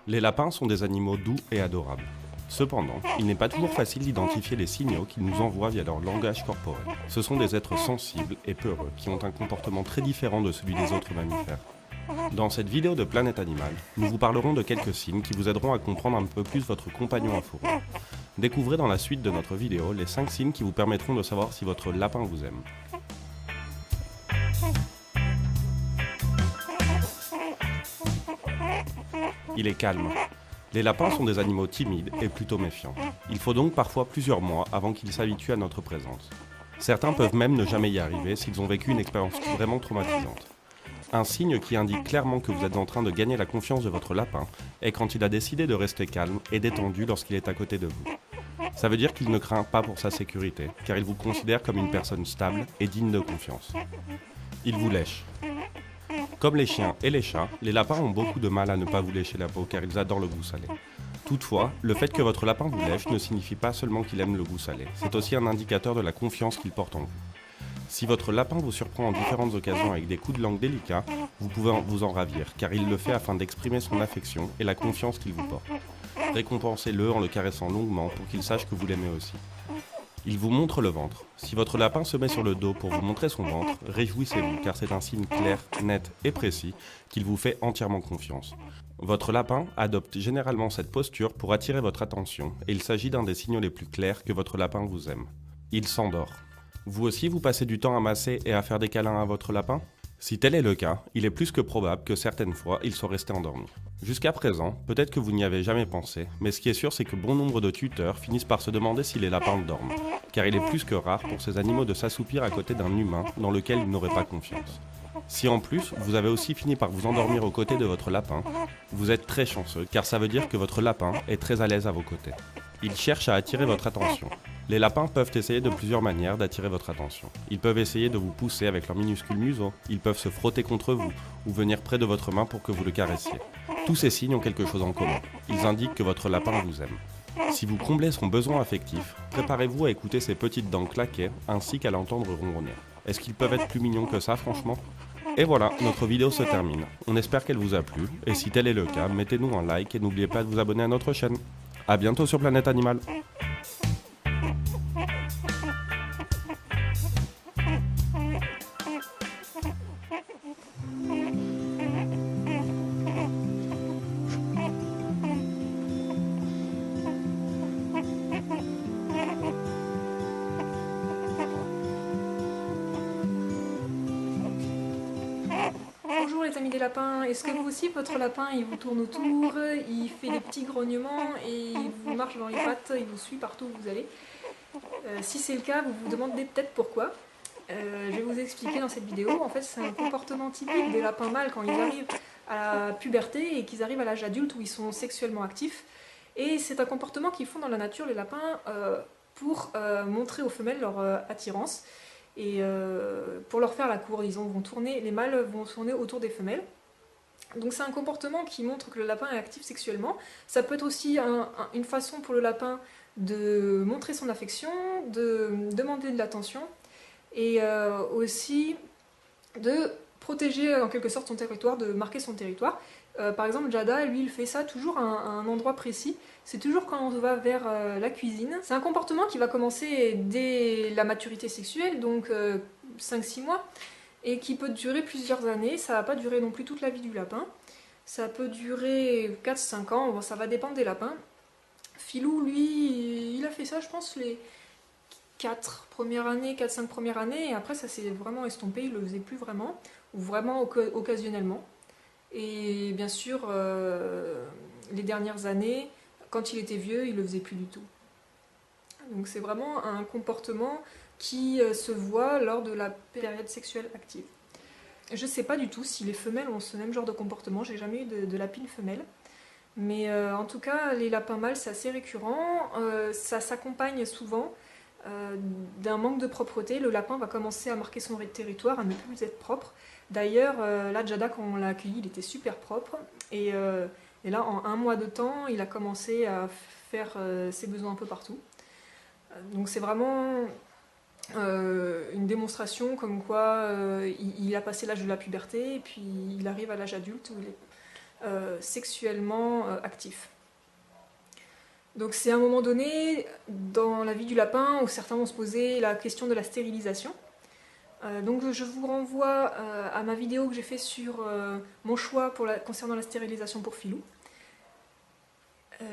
Les lapins sont des animaux doux et adorables. Cependant, il n'est pas toujours facile d'identifier les signaux qu'ils nous envoient via leur langage corporel. Ce sont des êtres sensibles et peureux qui ont un comportement très différent de celui des autres mammifères. Dans cette vidéo de Planète Animal, nous vous parlerons de quelques signes qui vous aideront à comprendre un peu plus votre compagnon à fourrure. Découvrez dans la suite de notre vidéo les 5 signes qui vous permettront de savoir si votre lapin vous aime. Il est calme. Les lapins sont des animaux timides et plutôt méfiants. Il faut donc parfois plusieurs mois avant qu'ils s'habituent à notre présence. Certains peuvent même ne jamais y arriver s'ils ont vécu une expérience vraiment traumatisante. Un signe qui indique clairement que vous êtes en train de gagner la confiance de votre lapin est quand il a décidé de rester calme et détendu lorsqu'il est à côté de vous. Ça veut dire qu'il ne craint pas pour sa sécurité, car il vous considère comme une personne stable et digne de confiance. Il vous lèche. Comme les chiens et les chats, les lapins ont beaucoup de mal à ne pas vous lécher la peau car ils adorent le goût salé. Toutefois, le fait que votre lapin vous lèche ne signifie pas seulement qu'il aime le goût salé, c'est aussi un indicateur de la confiance qu'il porte en vous. Si votre lapin vous surprend en différentes occasions avec des coups de langue délicats, vous pouvez vous en ravir car il le fait afin d'exprimer son affection et la confiance qu'il vous porte. Récompensez-le en le caressant longuement pour qu'il sache que vous l'aimez aussi. Il vous montre le ventre. Si votre lapin se met sur le dos pour vous montrer son ventre, réjouissez-vous car c'est un signe clair, net et précis qu'il vous fait entièrement confiance. Votre lapin adopte généralement cette posture pour attirer votre attention et il s'agit d'un des signaux les plus clairs que votre lapin vous aime. Il s'endort. Vous aussi vous passez du temps à masser et à faire des câlins à votre lapin ? Si tel est le cas, il est plus que probable que certaines fois il soit resté endormi. Jusqu'à présent, peut-être que vous n'y avez jamais pensé, mais ce qui est sûr c'est que bon nombre de tuteurs finissent par se demander si les lapins dorment, car il est plus que rare pour ces animaux de s'assoupir à côté d'un humain dans lequel ils n'auraient pas confiance. Si en plus, vous avez aussi fini par vous endormir aux côtés de votre lapin, vous êtes très chanceux, car ça veut dire que votre lapin est très à l'aise à vos côtés. Il cherche à attirer votre attention. Les lapins peuvent essayer de plusieurs manières d'attirer votre attention. Ils peuvent essayer de vous pousser avec leur minuscule museau, ils peuvent se frotter contre vous, ou venir près de votre main pour que vous le caressiez. Tous ces signes ont quelque chose en commun. Ils indiquent que votre lapin vous aime. Si vous comblez son besoin affectif, préparez-vous à écouter ses petites dents claquer, ainsi qu'à l'entendre ronronner. Est-ce qu'ils peuvent être plus mignons que ça, franchement ? Et voilà, notre vidéo se termine. On espère qu'elle vous a plu, et si tel est le cas, mettez-nous un like et n'oubliez pas de vous abonner à notre chaîne. A bientôt sur Planète Animal. Bonjour les amis des lapins, est-ce que vous aussi votre lapin il vous tourne autour, il fait des petits grognements et il vous marche dans les pattes, il vous suit partout où vous allez? Si c'est le cas, vous vous demandez peut-être pourquoi. Je vais vous expliquer dans cette vidéo. En fait, c'est un comportement typique des lapins mâles quand ils arrivent à la puberté et qu'ils arrivent à l'âge adulte où ils sont sexuellement actifs. Et c'est un comportement qu'ils font dans la nature, les lapins, pour montrer aux femelles leur attirance. Et pour leur faire la cour, les mâles vont tourner autour des femelles. Donc c'est un comportement qui montre que le lapin est actif sexuellement. Ça peut être aussi une façon pour le lapin de montrer son affection, de demander de l'attention et aussi de protéger en quelque sorte son territoire, de marquer son territoire. Par exemple, Jada, lui, il fait ça toujours à un endroit précis. C'est toujours quand on va vers la cuisine. C'est un comportement qui va commencer dès la maturité sexuelle, donc 5-6 mois, et qui peut durer plusieurs années. Ça va pas durer non plus toute la vie du lapin. Ça peut durer 4-5 ans, bon, ça va dépendre des lapins. Filou, lui, il a fait ça, je pense, les 4-5 premières années, et après ça s'est vraiment estompé, il le faisait plus vraiment, ou vraiment occasionnellement. Et bien sûr, les dernières années, quand il était vieux, il le faisait plus du tout. Donc c'est vraiment un comportement qui se voit lors de la période sexuelle active. Je sais pas du tout si les femelles ont ce même genre de comportement, j'ai jamais eu de lapine femelle. Mais en tout cas, les lapins mâles, c'est assez récurrent. Ça s'accompagne souvent d'un manque de propreté. Le lapin va commencer à marquer son territoire, à ne plus être propre. D'ailleurs, là, Jada, quand on l'a accueilli, il était super propre. Et là, en 1 mois de temps, il a commencé à faire ses besoins un peu partout. Donc c'est vraiment une démonstration comme quoi il a passé l'âge de la puberté et puis il arrive à l'âge adulte où il est sexuellement actif. Donc c'est à un moment donné dans la vie du lapin où certains vont se poser la question de la stérilisation. Donc je vous renvoie à ma vidéo que j'ai fait sur mon choix concernant la stérilisation pour Filou.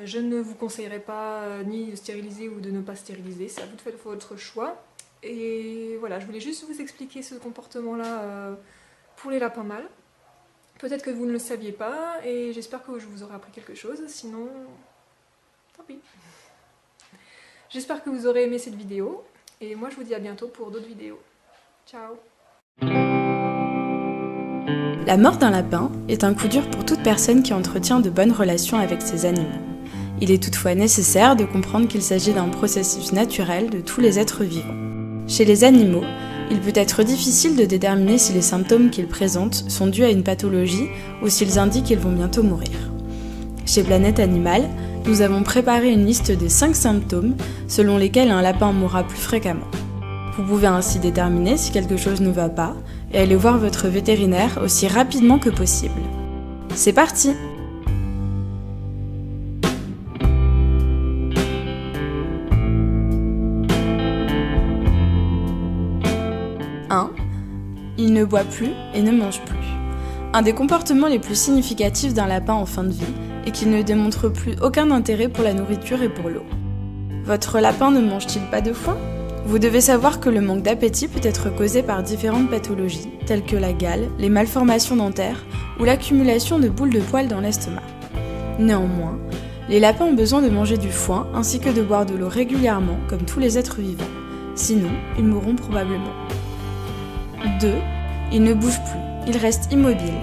Je ne vous conseillerais pas ni de stériliser ou de ne pas stériliser, c'est à vous de faire votre choix. Et voilà, je voulais juste vous expliquer ce comportement-là pour les lapins mâles. Peut-être que vous ne le saviez pas et j'espère que je vous aurai appris quelque chose, sinon tant pis. J'espère que vous aurez aimé cette vidéo et moi je vous dis à bientôt pour d'autres vidéos. Ciao. La mort d'un lapin est un coup dur pour toute personne qui entretient de bonnes relations avec ses animaux. Il est toutefois nécessaire de comprendre qu'il s'agit d'un processus naturel de tous les êtres vivants. Chez les animaux, il peut être difficile de déterminer si les symptômes qu'ils présentent sont dus à une pathologie ou s'ils indiquent qu'ils vont bientôt mourir. Chez Planète Animal, nous avons préparé une liste des 5 symptômes selon lesquels un lapin mourra plus fréquemment. Vous pouvez ainsi déterminer si quelque chose ne va pas et aller voir votre vétérinaire aussi rapidement que possible. C'est parti! Il ne boit plus et ne mange plus. Un des comportements les plus significatifs d'un lapin en fin de vie est qu'il ne démontre plus aucun intérêt pour la nourriture et pour l'eau. Votre lapin ne mange-t-il pas de foin ? Vous devez savoir que le manque d'appétit peut être causé par différentes pathologies, telles que la gale, les malformations dentaires ou l'accumulation de boules de poils dans l'estomac. Néanmoins, les lapins ont besoin de manger du foin ainsi que de boire de l'eau régulièrement comme tous les êtres vivants. Sinon, ils mourront probablement. 2. Il ne bouge plus, il reste immobile.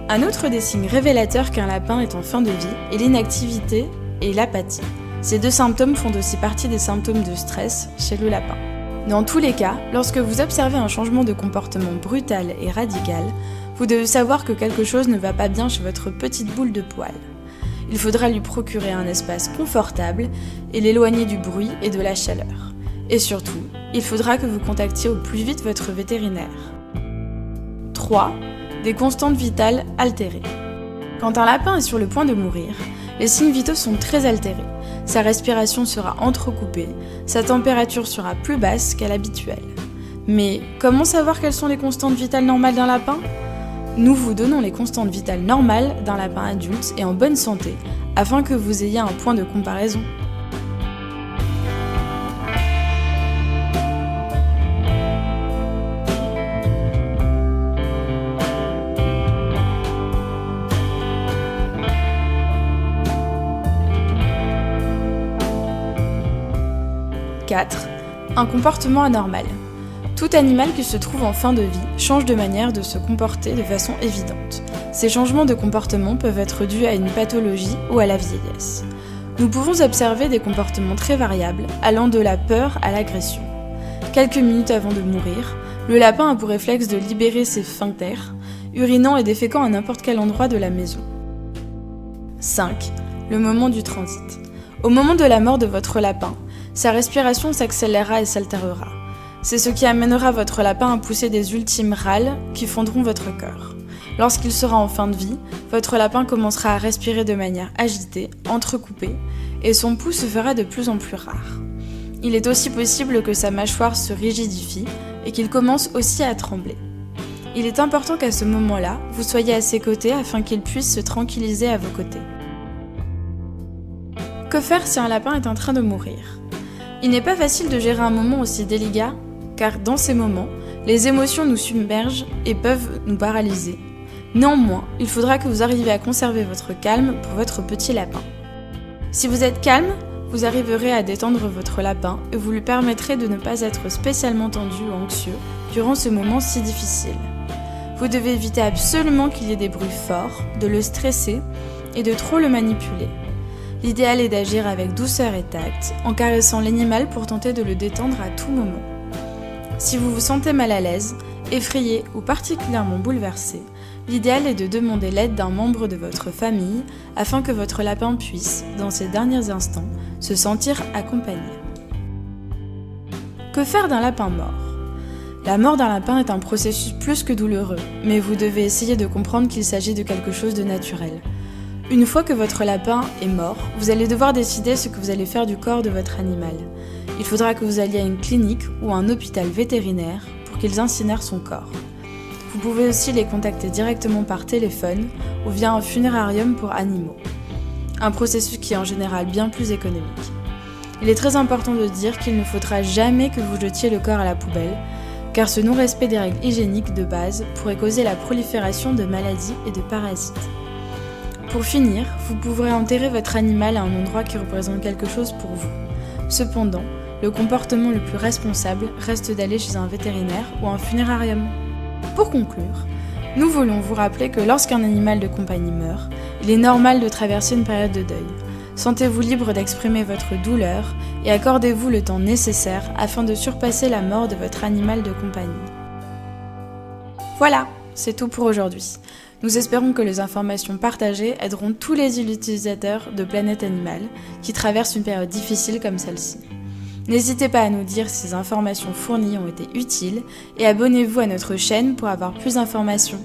Un autre des signes révélateurs qu'un lapin est en fin de vie est l'inactivité et l'apathie. Ces 2 symptômes font aussi partie des symptômes de stress chez le lapin. Dans tous les cas, lorsque vous observez un changement de comportement brutal et radical, vous devez savoir que quelque chose ne va pas bien chez votre petite boule de poils. Il faudra lui procurer un espace confortable et l'éloigner du bruit et de la chaleur. Et surtout, il faudra que vous contactiez au plus vite votre vétérinaire. 3. Des constantes vitales altérées. Quand un lapin est sur le point de mourir, les signes vitaux sont très altérés. Sa respiration sera entrecoupée, sa température sera plus basse qu'à l'habituel. Mais comment savoir quelles sont les constantes vitales normales d'un lapin ? Nous vous donnons les constantes vitales normales d'un lapin adulte et en bonne santé, afin que vous ayez un point de comparaison. Un comportement anormal. Tout animal qui se trouve en fin de vie change de manière de se comporter de façon évidente. Ces changements de comportement peuvent être dus à une pathologie ou à la vieillesse. Nous pouvons observer des comportements très variables, allant de la peur à l'agression. Quelques minutes avant de mourir, le lapin a pour réflexe de libérer ses sphincters, urinant et déféquant à n'importe quel endroit de la maison. 5. Le moment du transit. Au moment de la mort de votre lapin, sa respiration s'accélérera et s'altérera. C'est ce qui amènera votre lapin à pousser des ultimes râles qui fondront votre cœur. Lorsqu'il sera en fin de vie, votre lapin commencera à respirer de manière agitée, entrecoupée, et son pouls se fera de plus en plus rare. Il est aussi possible que sa mâchoire se rigidifie et qu'il commence aussi à trembler. Il est important qu'à ce moment-là, vous soyez à ses côtés afin qu'il puisse se tranquilliser à vos côtés. Que faire si un lapin est en train de mourir ? Il n'est pas facile de gérer un moment aussi délicat, car dans ces moments, les émotions nous submergent et peuvent nous paralyser. Néanmoins, il faudra que vous arriviez à conserver votre calme pour votre petit lapin. Si vous êtes calme, vous arriverez à détendre votre lapin et vous lui permettrez de ne pas être spécialement tendu ou anxieux durant ce moment si difficile. Vous devez éviter absolument qu'il y ait des bruits forts, de le stresser et de trop le manipuler. L'idéal est d'agir avec douceur et tact, en caressant l'animal pour tenter de le détendre à tout moment. Si vous vous sentez mal à l'aise, effrayé ou particulièrement bouleversé, l'idéal est de demander l'aide d'un membre de votre famille afin que votre lapin puisse, dans ces derniers instants, se sentir accompagné. Que faire d'un lapin mort ? La mort d'un lapin est un processus plus que douloureux, mais vous devez essayer de comprendre qu'il s'agit de quelque chose de naturel. Une fois que votre lapin est mort, vous allez devoir décider ce que vous allez faire du corps de votre animal. Il faudra que vous alliez à une clinique ou à un hôpital vétérinaire pour qu'ils incinèrent son corps. Vous pouvez aussi les contacter directement par téléphone ou via un funérarium pour animaux. Un processus qui est en général bien plus économique. Il est très important de dire qu'il ne faudra jamais que vous jetiez le corps à la poubelle, car ce non-respect des règles hygiéniques de base pourrait causer la prolifération de maladies et de parasites. Pour finir, vous pourrez enterrer votre animal à un endroit qui représente quelque chose pour vous. Cependant, le comportement le plus responsable reste d'aller chez un vétérinaire ou un funérarium. Pour conclure, nous voulons vous rappeler que lorsqu'un animal de compagnie meurt, il est normal de traverser une période de deuil. Sentez-vous libre d'exprimer votre douleur et accordez-vous le temps nécessaire afin de surpasser la mort de votre animal de compagnie. Voilà, c'est tout pour aujourd'hui. Nous espérons que les informations partagées aideront tous les utilisateurs de Planète Animal qui traversent une période difficile comme celle-ci. N'hésitez pas à nous dire si ces informations fournies ont été utiles et abonnez-vous à notre chaîne pour avoir plus d'informations.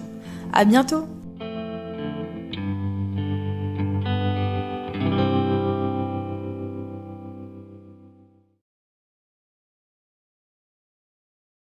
À bientôt!